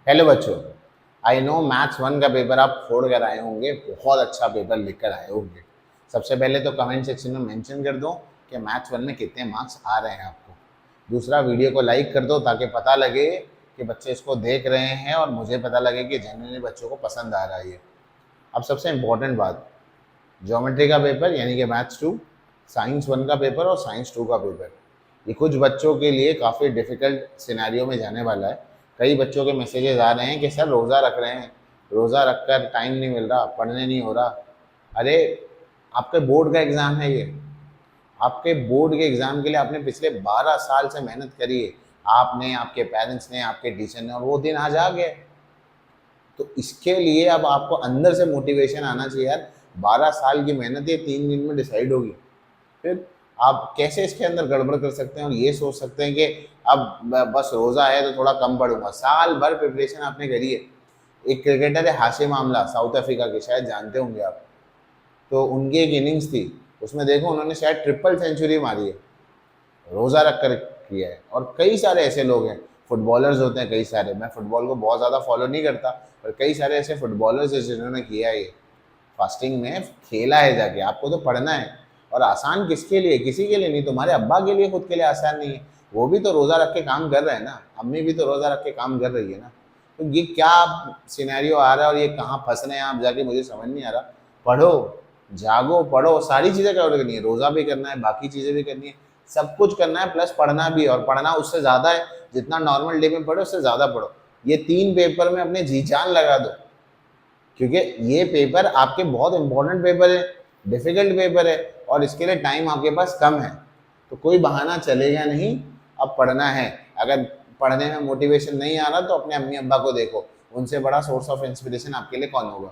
Hello बच्चों, I know maths 1 का paper आप फोड़ कर आए होंगे, बहुत अच्छा पेपर लिख कर आए होंगे। सबसे पहले तो कमेंट सेक्शन में मेंशन कर दो कि मैथ्स 1 में कितने मार्क्स आ रहे हैं आपको। दूसरा, वीडियो को लाइक कर दो ताकि पता लगे कि बच्चे इसको देख रहे हैं और मुझे पता लगे कि जेन्युइनली बच्चों को पसंद आ रहा है ये। अब सबसे इम्पोर्टेंट बात, ज्योमेट्री का पेपर यानी कि मैथ्स 2, साइंस 1 का पेपर और साइंस 2 का पेपर, ये कुछ बच्चों के लिए काफ़ी डिफ़िकल्ट सिनेरियो में जाने वाला है। कई बच्चों के मैसेजेस आ रहे हैं कि सर रोज़ा रख रहे हैं, रोज़ा रख कर टाइम नहीं मिल रहा, पढ़ने नहीं हो रहा। अरे, आपके बोर्ड का एग्ज़ाम है ये। आपके बोर्ड के एग्ज़ाम के लिए आपने पिछले 12 साल से मेहनत करी है। आपने, आपके पेरेंट्स ने, आपके टीचर ने, और वो दिन आज आ गए। तो इसके लिए अब आपको अंदर से मोटिवेशन आना चाहिए यार। 12 साल की मेहनत ये 3 दिन में डिसाइड होगी। फिर आप कैसे इसके अंदर गड़बड़ कर सकते हैं और ये सोच सकते हैं कि अब बस रोज़ा है तो थोड़ा कम पढ़ूंगा। साल भर प्रिपरेशन आपने करी है। एक क्रिकेटर है हाशिम आमला, साउथ अफ्रीका के, शायद जानते होंगे आप। तो उनकी एक इनिंग्स थी, उसमें देखो उन्होंने शायद ट्रिपल सेंचुरी मारी है, रोज़ा रख कर किया है। और कई सारे ऐसे लोग हैं, फुटबॉलर्स होते हैं कई सारे, मैं फुटबॉल को बहुत ज़्यादा फॉलो नहीं करता, पर कई सारे ऐसे फुटबॉलर्स हैं जिन्होंने किया है ये, फास्टिंग में खेला है जाके। आपको तो पढ़ना है, और आसान किसके लिए? किसी के लिए नहीं, तुम्हारे अब्बा के लिए, खुद के लिए आसान नहीं है। वो भी तो रोज़ा रख के काम कर रहे हैं ना, अम्मी भी तो रोज़ा रख के काम कर रही है ना। तो ये क्या सिनेरियो आ रहा है और ये कहाँ फंस रहे हैं आप जाके, मुझे समझ नहीं आ रहा। पढ़ो, जागो, पढ़ो, सारी चीज़ें कवर करनी है, रोज़ा भी करना है, बाकी चीज़ें भी करनी है, सब कुछ करना है, प्लस पढ़ना भी। और पढ़ना उससे ज़्यादा है, जितना नॉर्मल डे में पढ़ो उससे ज़्यादा पढ़ो। ये 3 पेपर में अपने जी जान लगा दो, क्योंकि ये पेपर आपके बहुत इंपॉर्टेंट पेपर है, डिफिकल्ट पेपर है, और इसके लिए टाइम आपके पास कम है। तो कोई बहाना चलेगा नहीं, अब पढ़ना है। अगर पढ़ने में मोटिवेशन नहीं आ रहा तो अपने अम्मी अब्बा को देखो, उनसे बड़ा सोर्स ऑफ इंस्पिरेशन आपके लिए कौन होगा।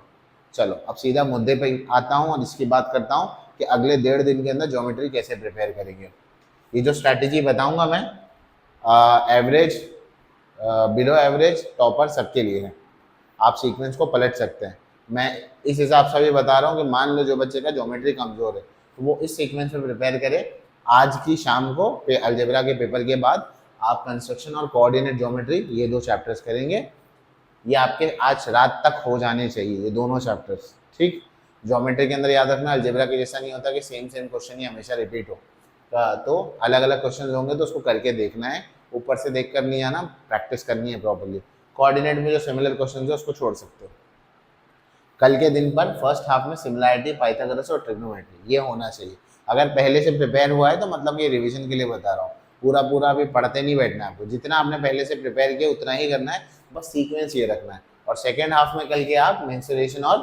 चलो अब सीधा मुद्दे पे आता हूँ और इसकी बात करता हूँ कि अगले 1.5 दिन के अंदर ज्योमेट्री कैसे प्रिपेयर करेंगे। ये जो स्ट्रैटेजी बताऊंगा मैं, एवरेज, बिलो एवरेज, टॉपर सबके लिए है। आप सीक्वेंस को पलट सकते हैं। मैं इस हिसाब से भी बता रहा हूँ कि मान लो जो बच्चे का ज्योमेट्री कमज़ोर है तो वो इस सीक्वेंस में प्रिपेयर करे। आज की शाम को अलजेब्रा के पेपर के बाद आप कंस्ट्रक्शन और कोऑर्डिनेट ज्योमेट्री, ये 2 चैप्टर्स करेंगे। ये आपके आज रात तक हो जाने चाहिए, ये दोनों चैप्टर्स। ठीक, ज्योमेट्री के अंदर याद रखना, अलजेब्रा के जैसा नहीं होता कि सेम सेम क्वेश्चन ही हमेशा रिपीट हो। तो अलग अलग क्वेश्चन होंगे तो उसको करके देखना है, ऊपर से देख कर नहीं आना, प्रैक्टिस करनी है प्रॉपरली। कोऑर्डिनेट में जो सिमिलर क्वेश्चन है उसको छोड़ सकते हो। कल के दिन पर फर्स्ट हाफ में सिमिलैरिटी, पाइथागोरस और ट्रिग्नोमेट्री, ये होना चाहिए। अगर पहले से प्रिपेयर हुआ है तो मतलब ये रिवीजन के लिए बता रहा हूँ। पूरा पूरा अभी पढ़ते नहीं बैठना है आपको, जितना आपने पहले से प्रिपेयर किया उतना ही करना है, बस सीक्वेंस ये रखना है। और सेकेंड हाफ में कल के आप मेंसुरेशन और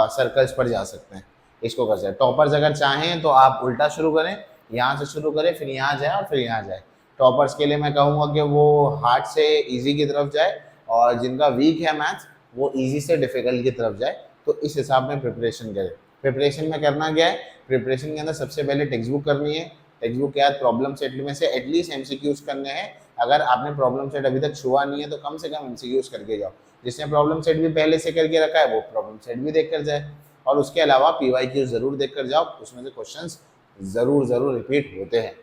सर्कल्स पर जा सकते हैं, इसको कर सकते हैं। टॉपर्स अगर चाहें तो आप उल्टा शुरू करें, यहाँ से शुरू करें, फिर यहाँ जाए और फिर यहाँ जाए। टॉपर्स के लिए मैं कहूँगा कि वो हार्ड से इजी की तरफ जाए, और जिनका वीक है मैथ्स वो इजी से डिफिकल्ट की तरफ जाए। तो इस हिसाब में प्रिपरेशन करें। प्रिपरेशन में करना क्या है? प्रिपरेशन के अंदर सबसे पहले टेक्स्ट बुक करनी है। टेक्स्ट बुक के बाद प्रॉब्लम सेट में से एटलीस्ट एमसीक्यूज करने हैं। अगर आपने प्रॉब्लम सेट अभी तक छुआ नहीं है तो कम से कम एमसीक्यूज करके जाओ। जिसने प्रॉब्लम सेट भी पहले से करके रखा है वो प्रॉब्लम सेट भी देख कर जाए, और उसके अलावा पीवाईक्यू जरूर देख कर जाओ, उसमें से क्वेश्चंस जरूर जरूर रिपीट होते हैं।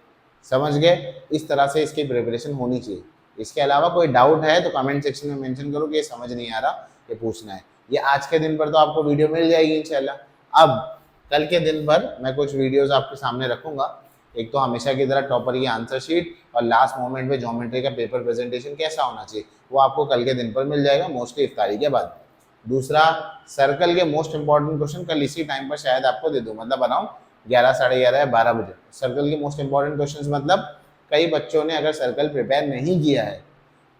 समझ गए? इस तरह से इसकी प्रिपरेशन होनी चाहिए। इसके अलावा कोई डाउट है तो कमेंट सेक्शन में मेंशन करो कि ये समझ नहीं आ रहा, ये पूछना है। ये आज के दिन पर तो आपको वीडियो मिल जाएगी इंशाल्लाह। अब कल के दिन पर मैं कुछ वीडियोस आपके सामने रखूंगा। एक तो हमेशा की तरह टॉपर की आंसर शीट, और लास्ट मोमेंट में ज्योमेट्री का पेपर प्रेजेंटेशन कैसा होना चाहिए वो आपको कल के दिन पर मिल जाएगा, मोस्टली इफ्तारी के बाद। दूसरा, सर्कल के मोस्ट इंपॉर्टेंट क्वेश्चन कल इसी टाइम पर शायद आपको दे दूँ, मतलब बनाऊँ 11, साढ़े 11 या 12 बजे। सर्कल के मोस्ट इंपॉर्टेंट क्वेश्चन, मतलब कई बच्चों ने अगर सर्कल प्रिपेयर नहीं किया है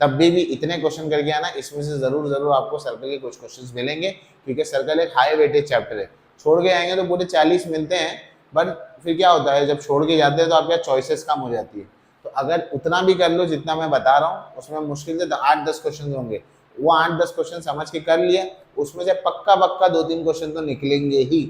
तब भी इतने क्वेश्चन करके आना, इसमें से जरूर जरूर आपको सर्कल के कुछ क्वेश्चंस मिलेंगे, क्योंकि सर्कल एक हाई वेटेज चैप्टर है। छोड़ के आएंगे तो पूरे 40 मिलते हैं, बट फिर क्या होता है जब छोड़ के जाते हैं तो आपके चॉइसेस कम हो जाती है। तो अगर उतना भी कर लो जितना मैं बता रहा हूँ, उसमें मुश्किल से 8-10 क्वेश्चन होंगे, वो 8-10 क्वेश्चन समझ के कर लिए, उसमें से पक्का पक्का 2-3 क्वेश्चन तो निकलेंगे ही।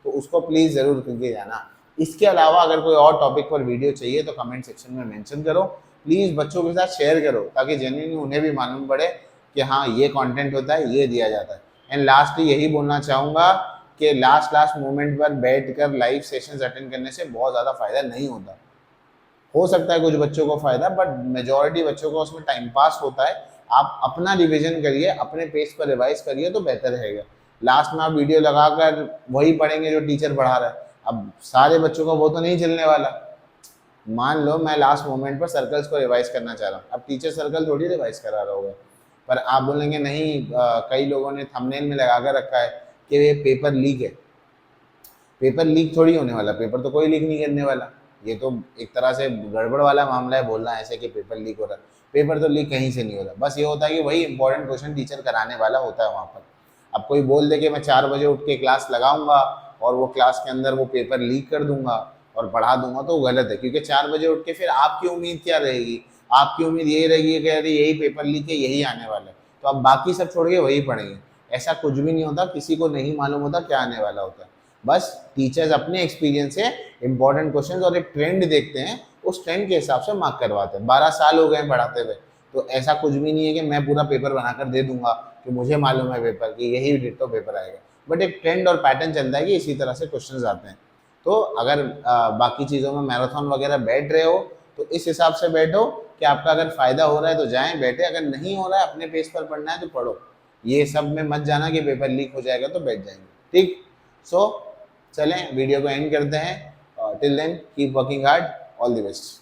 तो उसको प्लीज जरूर करके जाना। इसके अलावा अगर कोई और टॉपिक पर वीडियो चाहिए तो कमेंट सेक्शन में मेंशन करो। प्लीज़ बच्चों के साथ शेयर करो ताकि जेन्युइनली उन्हें भी मालूम पड़े कि हाँ ये कंटेंट होता है, ये दिया जाता है। एंड लास्टली यही बोलना चाहूँगा कि लास्ट मोमेंट पर बैठ कर लाइव सेशंस अटेंड करने से बहुत ज़्यादा फायदा नहीं होता। हो सकता है कुछ बच्चों को फायदा, बट मेजोरिटी बच्चों को उसमें टाइम पास होता है। आप अपना रिवीजन करिए, अपने पेज पर रिवाइज करिए तो बेहतर रहेगा। लास्ट में आप वीडियो लगाकर वही पढ़ेंगे जो टीचर पढ़ा रहा है, अब सारे बच्चों का वो तो नहीं चलने वाला। मान लो मैं लास्ट मोमेंट पर सर्कल्स को रिवाइज करना चाह रहा हूँ, अब टीचर सर्कल थोड़ी रिवाइज करा रहा होगा, पर आप बोलेंगे नहीं कई लोगों ने थंबनेल में लगा कर रखा है कि ये पेपर लीक है। पेपर लीक थोड़ी होने वाला, पेपर तो कोई लीक नहीं करने वाला। ये तो एक तरह से गड़बड़ वाला मामला है बोलना ऐसे कि पेपर लीक हो रहा है। पेपर तो लीक कहीं से नहीं हो रहा, बस ये होता है कि वही इंपॉर्टेंट क्वेश्चन टीचर कराने वाला होता है वहाँ पर। अब कोई बोल दे कि मैं 4 बजे उठ के क्लास लगाऊंगा और वो क्लास के अंदर वो पेपर लीक कर दूंगा और पढ़ा दूंगा, तो गलत है। क्योंकि 4 बजे उठ के फिर आपकी उम्मीद क्या रहेगी? आपकी उम्मीद यही रहेगी कि अरे यही पेपर लीक है, यही आने वाला है, तो आप बाकी सब छोड़ के वही पढ़ेंगे। ऐसा कुछ भी नहीं होता, किसी को नहीं मालूम होता क्या आने वाला होता है। बस टीचर्स अपने एक्सपीरियंस से इंपॉर्टेंट क्वेश्चन और एक ट्रेंड देखते हैं, उस ट्रेंड के हिसाब से मार्क करवाते हैं। 12 साल हो गए पढ़ाते हुए, तो ऐसा कुछ भी नहीं है कि मैं पूरा पेपर बनाकर दे दूंगा कि मुझे मालूम है पेपर कि यही डिट्टो पेपर आएगा। बट एक ट्रेंड और पैटर्न चलता है कि इसी तरह से क्वेश्चन आते हैं। तो अगर बाकी चीज़ों में मैराथन वगैरह बैठ रहे हो तो इस हिसाब से बैठो कि आपका अगर फ़ायदा हो रहा है तो जाएं बैठे, अगर नहीं हो रहा है अपने पेज पर पढ़ना है तो पढ़ो। ये सब में मत जाना कि पेपर लीक हो जाएगा तो बैठ जाएंगे। ठीक, सो चलें वीडियो को एंड करते हैं। Till then keep working hard, all the best.